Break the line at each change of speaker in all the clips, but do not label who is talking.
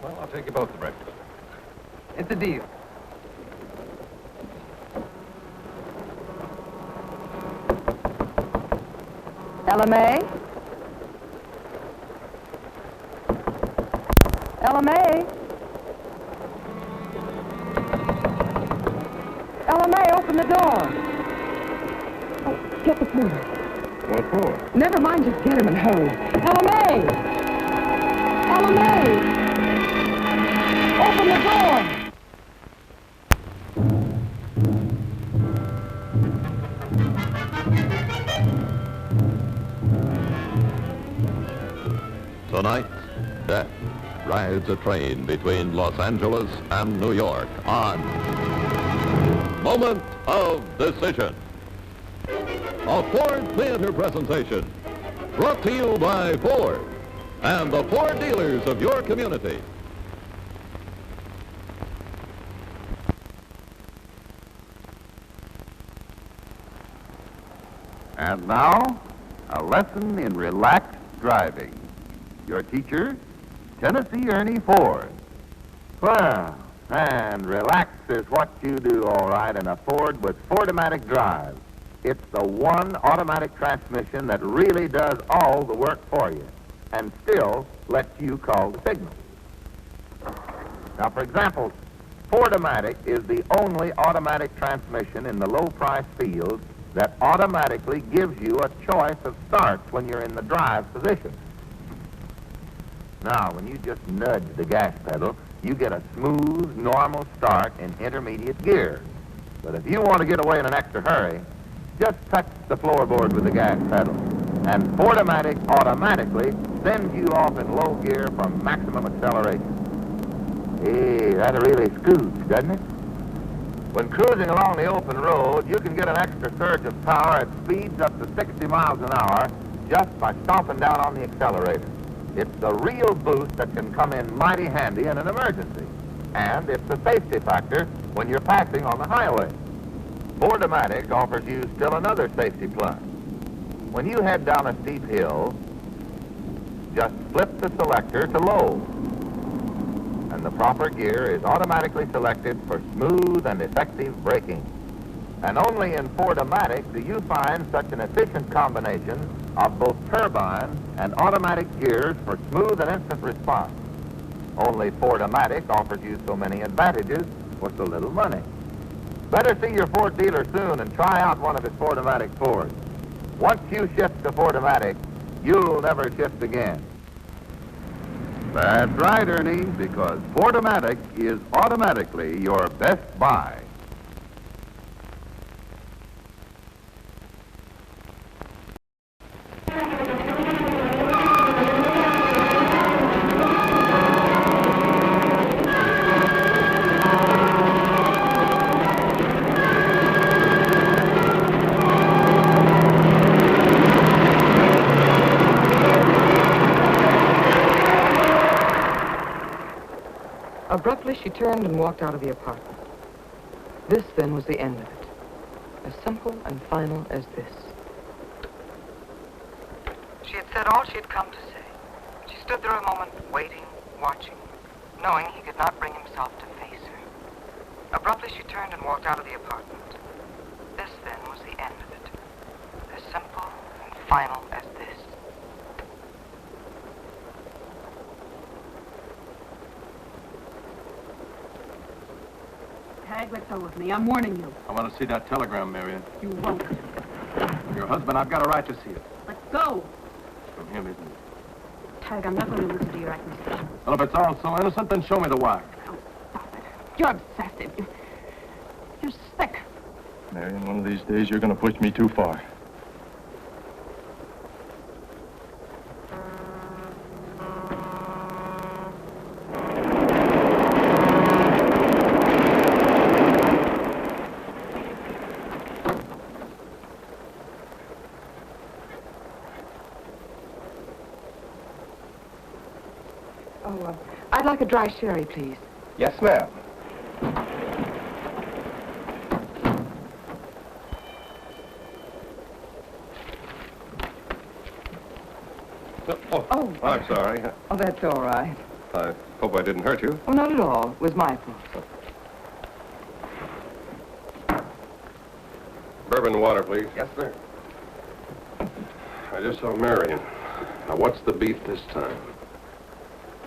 Well, I'll take you both to breakfast.
It's a deal.
LMA? LMA? LMA, open the door. Oh, get the porter.
What for?
Never mind, just get him and hurry. LMA! LMA! Open the door!
Tonight, death rides a train between Los Angeles and New York on Moment of Decision. A Ford Theater presentation brought to you by Ford and the Ford dealers of your community.
And now, a lesson in relaxed driving. Your teacher, Tennessee Ernie Ford. Well, and relax is what you do, all right, in a Ford with Ford-O-Matic drive. It's the one automatic transmission that really does all the work for you and still lets you call the signal. Now, for example, Ford-O-Matic is the only automatic transmission in the low-price field that automatically gives you a choice of starts when you're in the drive position. Now, when you just nudge the gas pedal, you get a smooth, normal start in intermediate gear. But if you want to get away in an extra hurry, just touch the floorboard with the gas pedal, and Ford-O-Matic automatically sends you off in low gear for maximum acceleration. Hey, that really scoots, doesn't it? When cruising along the open road, you can get an extra surge of power at speeds up to 60 miles an hour just by stomping down on the accelerator. It's the real boost that can come in mighty handy in an emergency. And it's a safety factor when you're passing on the highway. Ford-O-Matic offers you still another safety plus. When you head down a steep hill, just flip the selector to low. And the proper gear is automatically selected for smooth and effective braking. And only in Ford-O-Matic do you find such an efficient combination of both turbine and automatic gears for smooth and instant response. Only Ford-O-Matic offers you so many advantages for so little money. Better see your Ford dealer soon and try out one of his Ford-O-Matic Fords. Once you shift to Ford-O-Matic, you'll never shift again. That's right, Ernie, because Ford-O-Matic is automatically your best buy.
Abruptly, she turned and walked out of the apartment. This, then, was the end of it. As simple and final as this. She had said all she had come to say. She stood there a moment, waiting, watching, knowing he could not bring himself to face her. Abruptly, she turned and walked out of the apartment. This, then, was the end of it. As simple and final as this.
Tag, let go of me. I'm warning you.
I want to see that telegram, Marion.
You won't.
Your husband, I've got a right to see it.
Let go.
From him, isn't it?
Tag, I'm not going to listen to your accusation.
Well, if it's all so innocent, then show me the wire.
Oh, stop it. You're obsessive. You're sick.
Marion, one of these days you're going to push me too far.
I'd like a dry sherry, please.
Yes, ma'am.
Oh.
I'm sorry.
Oh, that's all right.
I hope I didn't hurt you.
Oh, not at all. It was my fault.
Bourbon water, please.
Yes, sir.
I just saw Marion. Now, what's the beef this time?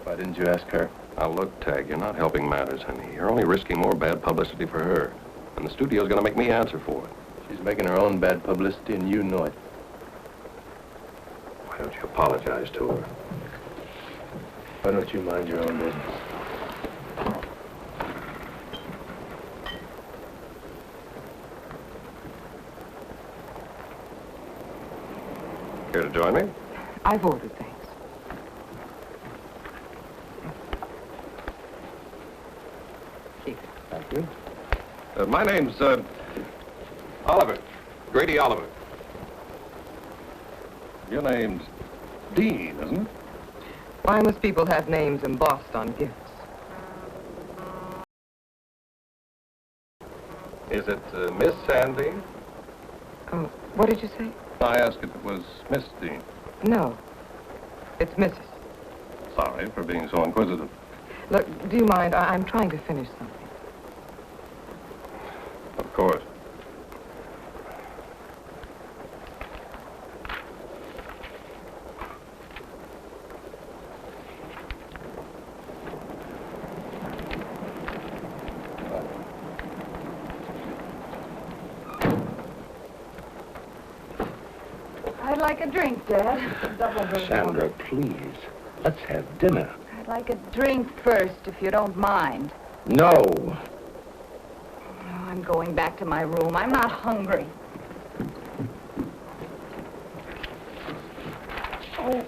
Why didn't you ask her?
Now, look, Tag, you're not helping matters, honey. You're only risking more bad publicity for her. And the studio's gonna make me answer for it.
She's making her own bad publicity, and you know it.
Why don't you apologize to her?
Why don't you mind your own business?
Care to join me?
I've ordered things. Keep it.
Thank you.
My name's, Oliver. Grady Oliver. Your name's Dean, isn't it?
Why must people have names embossed on gifts?
Is it Miss Sandy?
Oh, what did you say?
I asked if it was Miss Dean.
No. It's Mrs.
Sorry for being so inquisitive.
Look, do you mind? I'm trying to finish something.
Of course.
I'd like a drink, Dad. Double drink.
Sandra, please. Let's have dinner.
I'd like a drink first, if you don't mind.
No.
Oh, I'm going back to my room. I'm not hungry. Oh.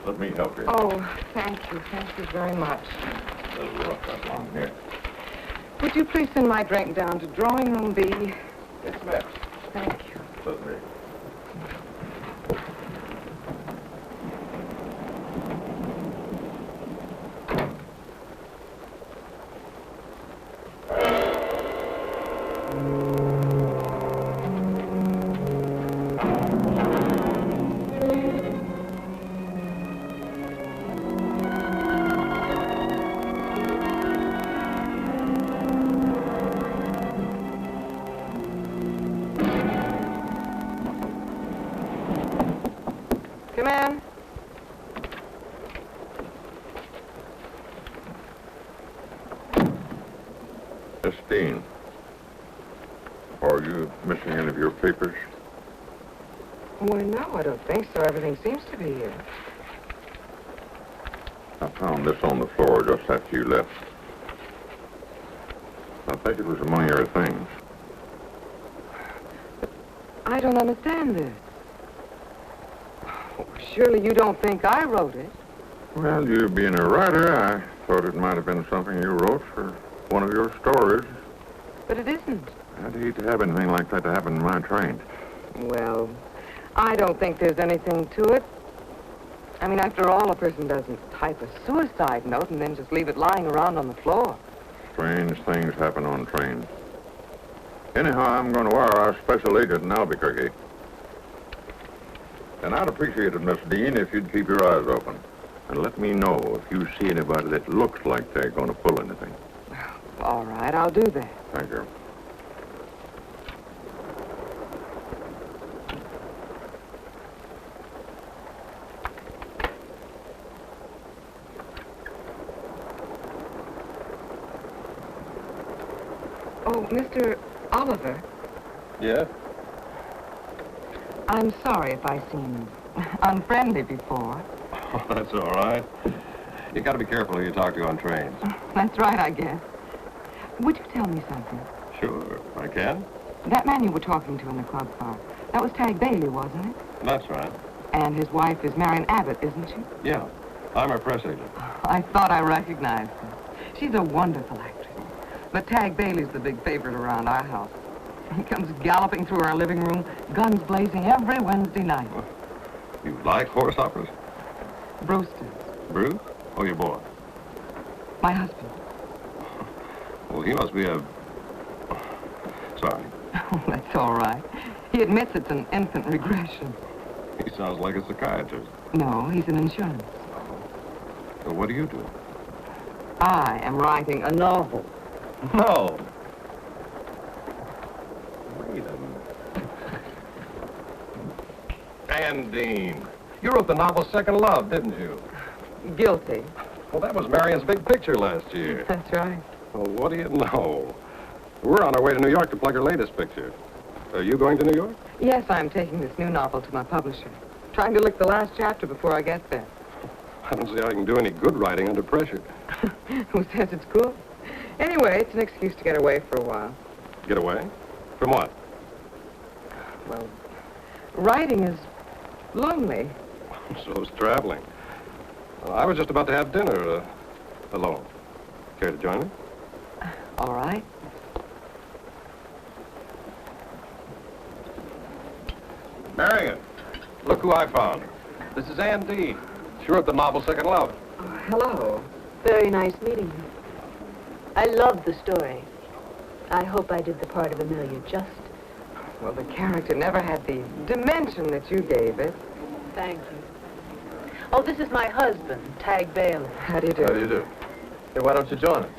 Let me help you.
Oh, thank you. Thank you very much.
Here.
Would you please send my drink down to drawing room B?
Yes, ma'am.
Thank you.
Certainly.
Come in.
Miss Dean, are you missing any of your papers?
Why, no, I don't think so. Everything seems to be here.
I found this on the floor just after you left. I think it was among your things.
I don't understand this. Oh, surely you don't think I wrote it.
Well, you being a writer, I thought it might have been something you wrote for one of your stories.
But it isn't.
I'd hate to have anything like that to happen in my train.
Well, I don't think there's anything to it. I mean, after all, a person doesn't type a suicide note and then just leave it lying around on the floor.
Strange things happen on trains. Anyhow, I'm going to wire our special agent in Albuquerque. And I'd appreciate it, Miss Dean, if you'd keep your eyes open. And let me know if you see anybody that looks like they're going to pull anything.
All right, I'll do that.
Thank you.
Oh, Mr. Oliver,
Yeah?
I'm sorry if I seemed unfriendly before.
Oh, that's all right. You got to be careful who you talk to on trains.
That's right, I guess. Would you tell me something?
Sure, I can.
That man you were talking to in the club car, that was Tag Bailey, wasn't it?
That's right.
And his wife is Marion Abbott, isn't she?
Yeah, I'm her press agent.
I thought I recognized her. She's a wonderful actress. But Tag Bailey's the big favorite around our house. He comes galloping through our living room, guns blazing every Wednesday night.
You like horse operas?
Brewster's,
Bruce? Oh, your boy.
my husband.
Well, he must be a... Sorry.
Oh, that's all right. He admits it's an infant regression.
He sounds like a psychiatrist.
No, he's in insurance.
So what do you do?
I am writing a novel.
No. Wait a minute. Ann Dean, you wrote the novel Second Love, didn't you?
Guilty.
Well, that was Marion's big picture last year.
That's right.
Well, what do you know? We're on our way to New York to plug her latest picture. Are you going to New York?
Yes, I'm taking this new novel to my publisher. Trying to lick the last chapter before I get there.
I don't see how I can do any good writing under pressure.
Who says it's good? Anyway, it's an excuse to get away for a while.
Get away? From what?
Well, writing is lonely.
So's traveling. Well, I was just about to have dinner alone. Care to join me?
All right.
Marion, look who I found. This is Ann Dean. She wrote the novel Second Love.
Oh, hello.
Very nice meeting you. I love the story. I hope I did the part of Amelia just.
Well, the character never had the dimension that you gave it.
Thank you. Oh, this is my husband, Tag Bailey.
How do you do?
How do you do? Hey, why don't you join us?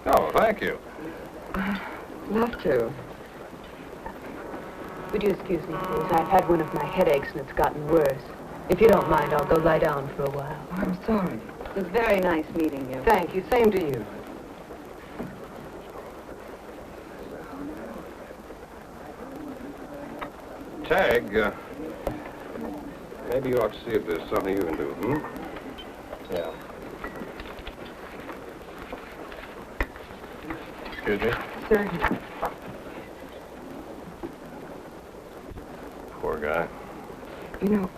Oh, thank you.
Love to.
Would you excuse me, please? I've had one of my headaches and it's gotten worse. If you don't mind, I'll go lie down for a while.
Oh, I'm sorry.
It was very nice meeting you.
Thank you. Same to you.
Tag, maybe you ought to see if there's something you can do,
Yeah. Excuse me?
Certainly.
Poor guy.
You know,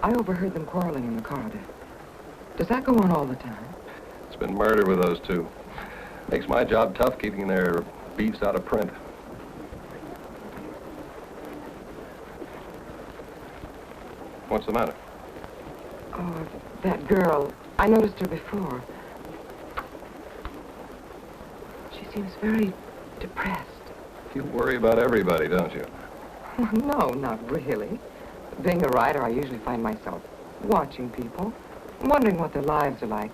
I overheard them quarreling in the corridor. Does that go on all the time?
It's been murder with those two. Makes my job tough keeping their beefs out of print. What's the matter?
Oh, that girl. I noticed her before. She seems very depressed.
You worry about everybody, don't you?
No, not really. Being a writer, I usually find myself watching people, wondering what their lives are like,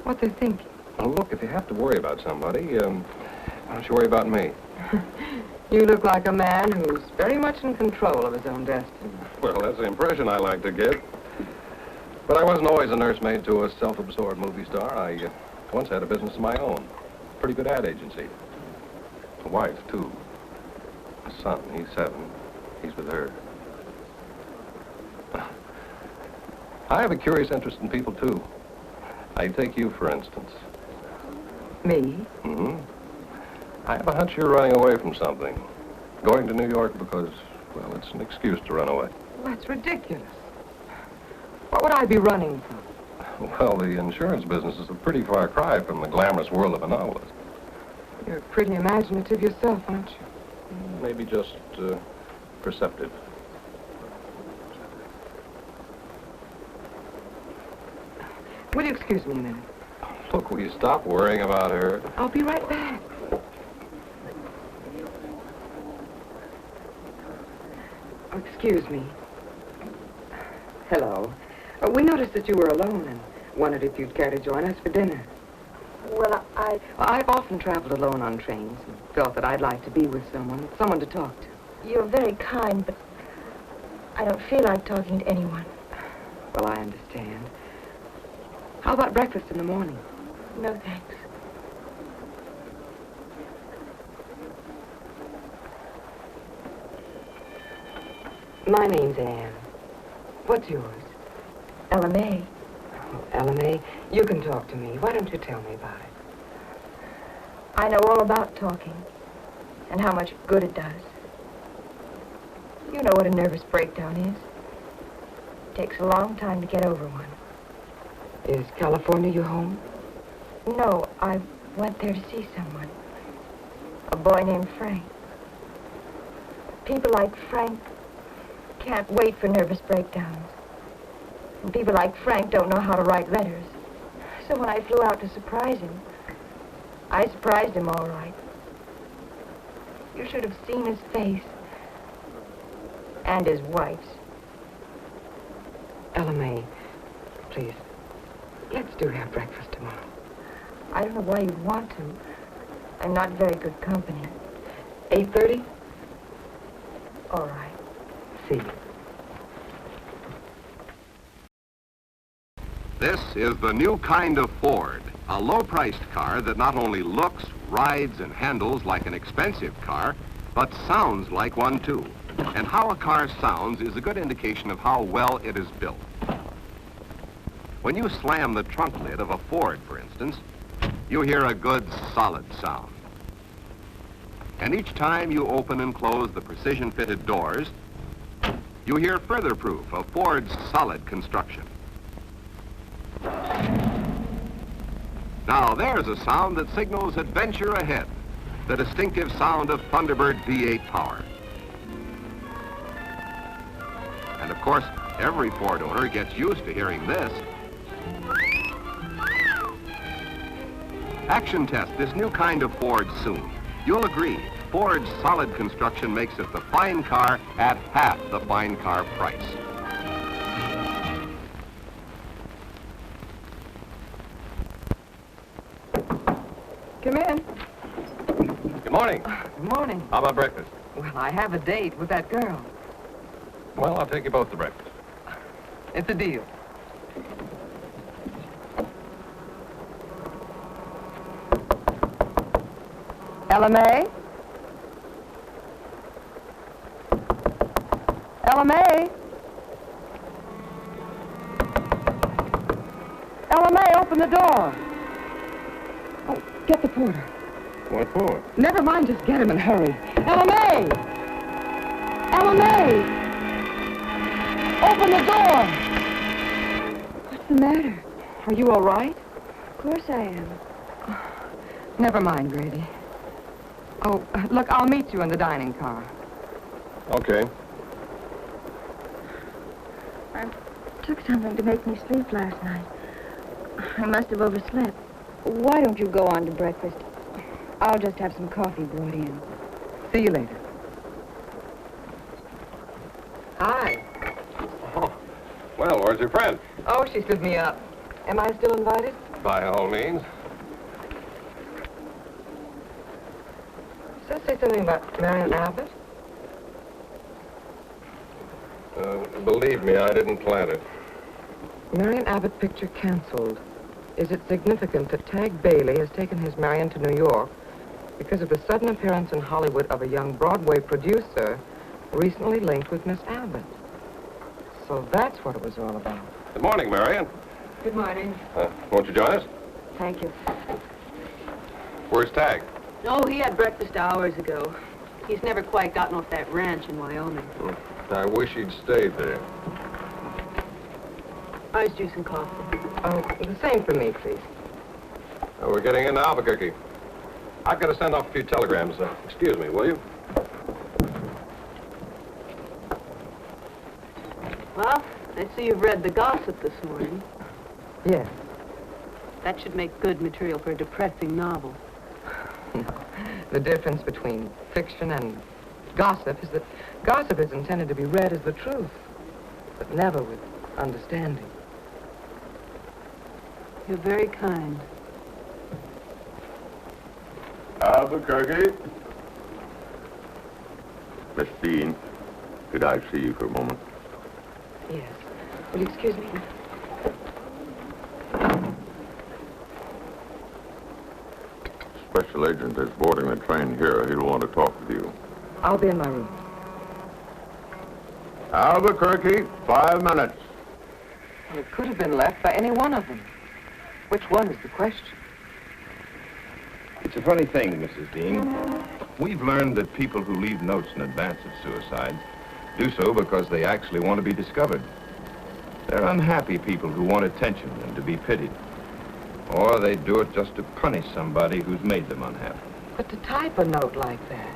what they're thinking.
Well, look, if you have to worry about somebody, why don't you worry about me?
You look like a man who's very much in control of his own destiny.
Well, that's the impression I like to get. But I wasn't always a nursemaid to a self-absorbed movie star. I once had a business of my own. Pretty good ad agency. A wife, too. A son, he's 7. He's with her. I have a curious interest in people, too. I take you, for instance.
Me?
Mm-hmm. I have a hunch you're running away from something. Going to New York because, well, it's an excuse to run away.
Well, that's ridiculous. What would I be running from?
Well, the insurance business is a pretty far cry from the glamorous world of a novelist.
You're pretty imaginative yourself, aren't you?
Maybe just perceptive.
Will you excuse me a minute?
Look, will you stop worrying about her?
I'll be right back. Oh, excuse me. Hello. We noticed that you were alone and wondered if you'd care to join us for dinner.
Well,
I've often traveled alone on trains and felt that I'd like to be with someone to talk to.
you're very kind, but I don't feel like talking to anyone.
Well, I understand. How about breakfast in the morning?
No, thanks.
My name's Anne. What's yours?
Ella May.
Oh, Ella May, you can talk to me. Why don't you tell me about it?
I know all about talking and how much good it does. You know what a nervous breakdown is. It takes a long time to get over one.
Is California your home?
No, I went there to see someone. A boy named Frank. People like Frank can't wait for nervous breakdowns. And people like Frank don't know how to write letters. So when I flew out to surprise him, I surprised him all right. You should have seen his face. And his wife's.
Ella May, please, let's do have breakfast tomorrow.
I don't know why you'd want to. I'm not very good company.
8:30?
All right.
See you.
This is the new kind of Ford, a low-priced car that not only looks, rides, and handles like an expensive car, but sounds like one too. And how a car sounds is a good indication of how well it is built. When you slam the trunk lid of a Ford, for instance, you hear a good, solid sound. And each time you open and close the precision-fitted doors, you hear further proof of Ford's solid construction. Now there's a sound that signals adventure ahead, the distinctive sound of Thunderbird V8 power. And of course, every Ford owner gets used to hearing this. Action test this new kind of Ford soon. You'll agree, Ford's solid construction makes it the fine car at half the fine car price.
Come in.
Good morning.
Good morning.
How about breakfast?
Well, I have a date with that girl.
Well, I'll take you both to breakfast.
It's a deal. Ella May? Ella May? Ella May, open the door. Oh, get the porter.
What for?
Never mind, just get him and hurry. Ella May! Ella May! Open the door!
What's the matter?
Are you all right?
Of course I am.
Never mind, Grady. Oh, look, I'll meet you in the dining car.
Okay.
I took something to make me sleep last night. I must have overslept. Why don't you go on to breakfast? I'll just have some coffee brought in.
See you later. Hi.
Oh, well, where's your friend?
Oh, she stood me up. Am I still invited?
By all means.
Does that say something about Marion Abbott?
Believe me, I didn't plan it.
Marion Abbott picture canceled. Is it significant that Tag Bailey has taken his Marion to New York because of the sudden appearance in Hollywood of a young Broadway producer recently linked with Miss Abbott? So that's what it was all about.
Good morning, Marion.
Good morning.
Won't you join us?
Thank you.
Where's Tag?
Oh, he had breakfast hours ago. He's never quite gotten off that ranch in Wyoming.
I wish he'd stayed there.
Ice juice and coffee.
Oh, the same for me, please.
We're getting into Albuquerque. I've got to send off a few telegrams. Excuse me, will you?
Well, I see you've read the gossip this morning.
Yes.
That should make good material for a depressing novel.
No. The difference between fiction and gossip is that gossip is intended to be read as the truth, but never with understanding.
You're very kind.
Albuquerque. Miss Dean, could I see you for a moment?
Yes. Will you excuse me?
Special agent is boarding the train here. He'll want to talk with you.
I'll be in my room.
Albuquerque, 5 minutes.
Well, it could have been left by any one of them. Which one is the question?
It's a funny thing, Mrs. Dean. We've learned that people who leave notes in advance of suicides do so because they actually want to be discovered. They're unhappy people who want attention and to be pitied. Or they do it just to punish somebody who's made them unhappy.
But to type a note like that.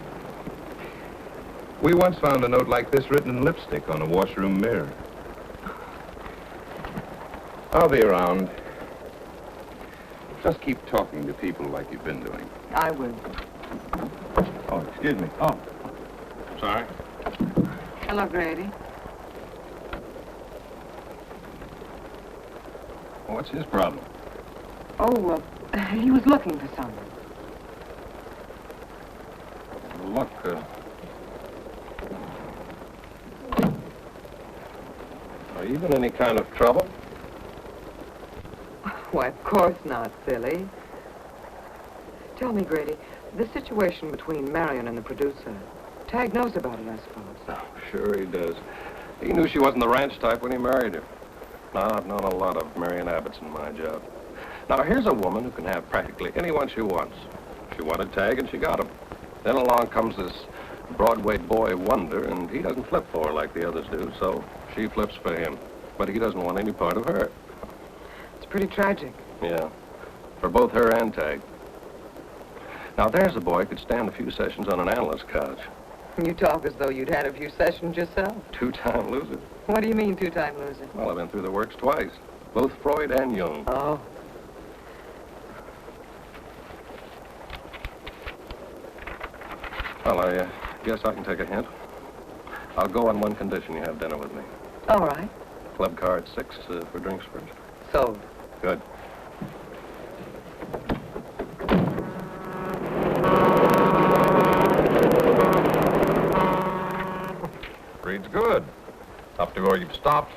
We once found a note like this written in lipstick on a washroom mirror. I'll be around. Just keep talking to people like you've been doing.
I will.
Oh, excuse me.
Excuse me. Oh. Sorry.
Hello, Grady.
What's his problem?
Oh, he was looking for someone.
Look, are you in any kind of trouble?
Why, of course not, silly. Tell me, Grady, the situation between Marion and the producer. Tag knows about it, I suppose.
Oh, sure he does. He knew she wasn't the ranch type when he married her. Now, I've known a lot of Marion Abbotts in my job. Now, here's a woman who can have practically anyone she wants. She wanted Tag, and she got him. Then along comes this Broadway boy wonder, and he doesn't flip for her like the others do, so she flips for him. But he doesn't want any part of her.
It's pretty tragic.
Yeah, for both her and Tag. Now, there's a boy who could stand a few sessions on an analyst's couch.
You talk as though you'd had a few sessions yourself.
Two-time loser.
What do you mean, two-time loser?
Well, I've been through the works twice. Both Freud and Jung.
Oh.
Well, I guess I can take a hint. I'll go on one condition: you have dinner with me.
All right.
Club car at 6 for drinks first.
Sold.
Good.
Read's good. Up to where you've stopped?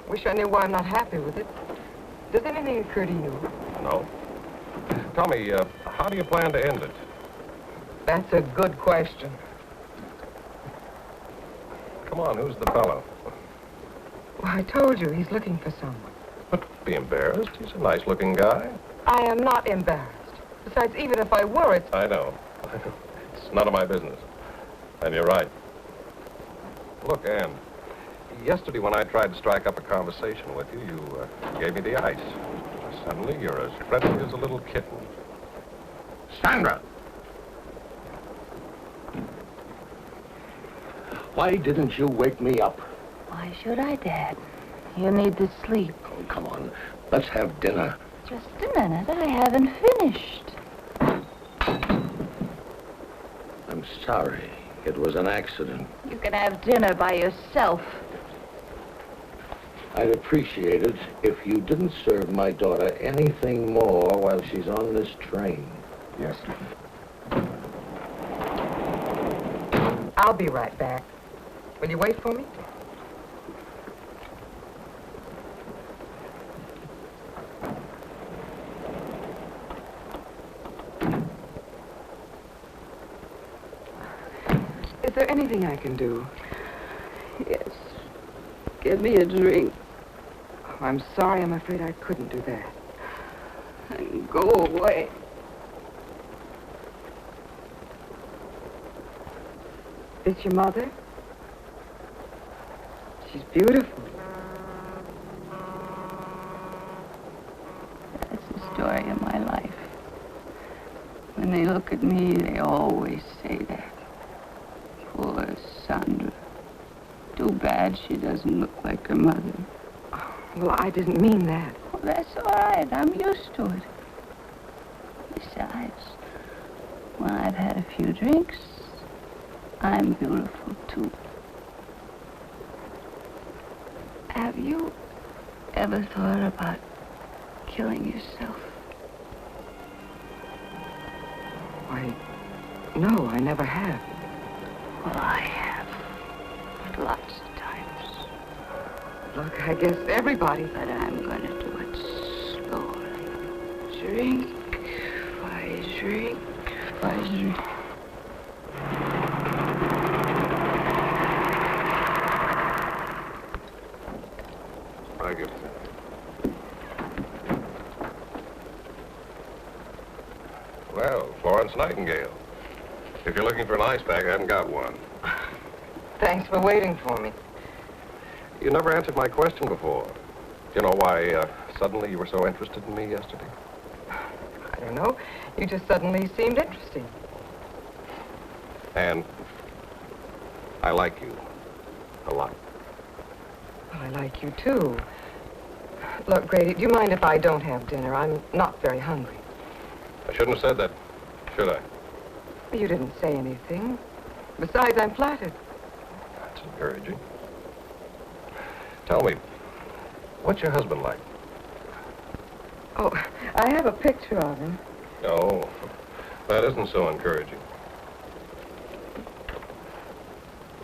Wish I knew why I'm not happy with it. Does anything occur to you?
No. Tell me, how do you plan to end it?
That's a good question.
Come on, who's the fellow?
Well, I told you, he's looking for someone.
But be embarrassed. He's a nice-looking guy.
I am not embarrassed. Besides, even if I were, it's...
I know. It's none of my business. And you're right. Look, Ann, yesterday when I tried to strike up a conversation with you, you gave me the ice. Suddenly, you're as friendly as a little kitten.
Sandra! Why didn't you wake me up?
Why should I, Dad? You need to sleep.
Oh, come on. Let's have dinner.
Just a minute. I haven't finished.
I'm sorry. It was an accident.
You can have dinner by yourself.
I'd appreciate it if you didn't serve my daughter anything more while she's on this train.
Yes.
I'll be right back. Will you wait for me? Is there anything I can do?
Yes. Give me a drink.
Oh, I'm sorry. I'm afraid I couldn't do that.
And go away.
It's your mother? She's beautiful.
That's the story of my life. When they look at me, they always say that. Poor Sandra. Too bad she doesn't look like her mother.
Oh, well, I didn't mean that.
Well, that's all right. I'm used to it. Besides, when I've had a few drinks, I'm beautiful, too. Have you ever thought about killing yourself?
Why, no, I never have.
Well, I have. Lots of times.
Look, I guess everybody...
But I'm going to do it slowly. Drink by drink by drink.
Thank you.
Well, Florence Nightingale. If you're looking for an ice pack, I haven't got one.
Thanks for waiting for me.
You never answered my question before. You know why suddenly you were so interested in me yesterday?
I don't know. You just suddenly seemed interesting.
And I like you a lot.
Well, I like you, too. Look, Grady, do you mind if I don't have dinner? I'm not very hungry.
I shouldn't have said that, should I?
You didn't say anything. Besides, I'm flattered.
That's encouraging. Tell me, what's your husband like?
Oh, I have a picture of him.
Oh, that isn't so encouraging.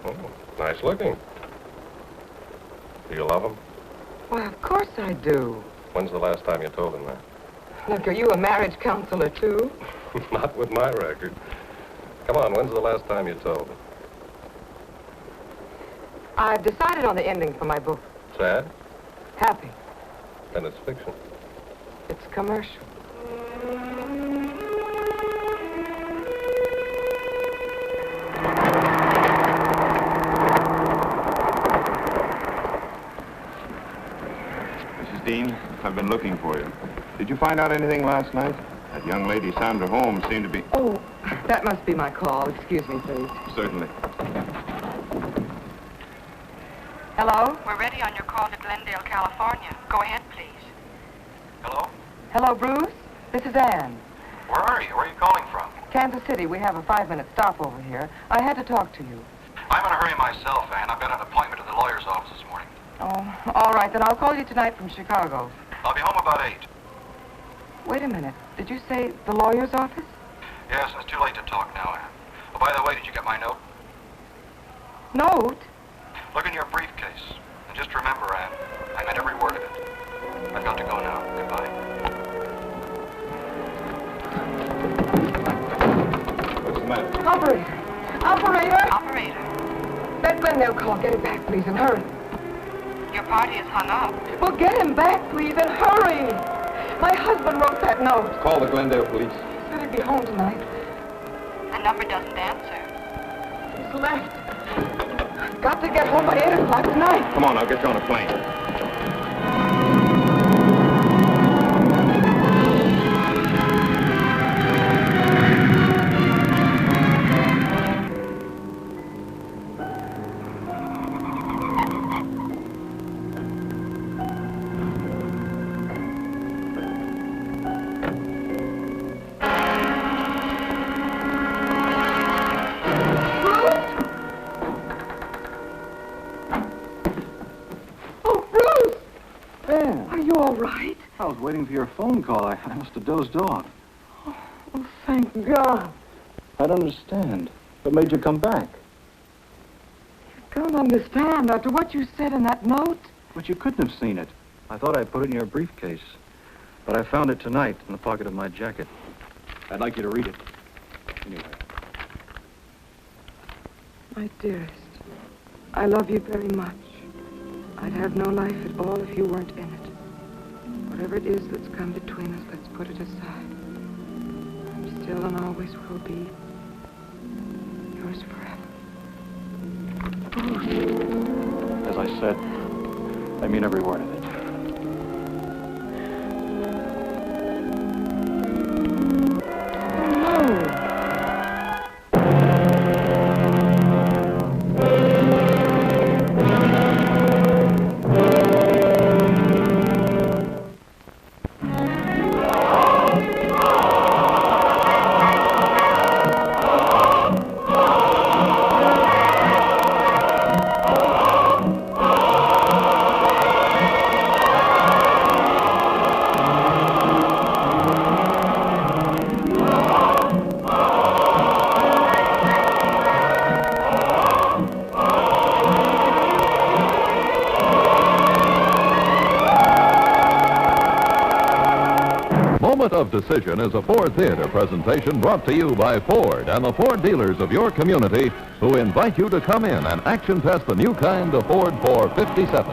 Oh, nice looking. Do you love him?
Well, of course I do.
When's the last time you told him that?
Look, are you a marriage counselor, too?
Not with my record. Come on, when's the last time you told him?
I've decided on the ending for my book.
Sad?
Happy.
Then it's fiction.
It's commercial.
Mrs. Dean, I've been looking for you. Did you find out anything last night? That young lady, Sandra Holmes, seemed to be...
Oh, that must be my call. Excuse me, please.
Certainly.
Hello?
We're ready on your call to Glendale, California. Go ahead, please.
Hello?
Hello, Bruce? This is Anne.
Where are you? Where are you calling from?
Kansas City. We have a 5-minute stop over here. I had to talk to you.
I'm in a hurry myself, Ann. I've got an appointment at the lawyer's office this morning.
Oh, all right. Then I'll call you tonight from Chicago.
I'll be home about 8.
Wait a minute. Did you say the lawyer's office?
Yes, it's too late to talk now, Ann. Oh, by the way, did you get my note?
Note?
Look in your briefcase. And just remember, Ann, I meant every word of it. I've got to go now. Goodbye.
What's the matter?
Operator! Operator!
Operator,
That Glendale call. Get it back, please, and hurry.
your party is hung up.
Well, get him back, please, and hurry. My husband wrote that note.
Call the Glendale police.
He said he'd be home tonight.
The number doesn't answer.
He's left. Got to get home by 8 o'clock tonight.
Come on, I'll get you on a plane.
I was waiting for your phone call. I must have dozed off.
Oh, thank God.
I don't understand. What made you come back?
You don't understand after what you said in that note.
But you couldn't have seen it. I thought I put it in your briefcase. But I found it tonight in the pocket of my jacket. I'd like you to read it. Anyway.
My dearest, I love you very much. I'd have no life at all if you weren't in it. Whatever it is that's come between us, let's put it aside. I'm still and always will be yours forever.
As I said, I mean every word of it.
Moment of Decision is a Ford Theater presentation brought to you by Ford and the Ford dealers of your community who invite you to come in and action test the new kind of Ford 457.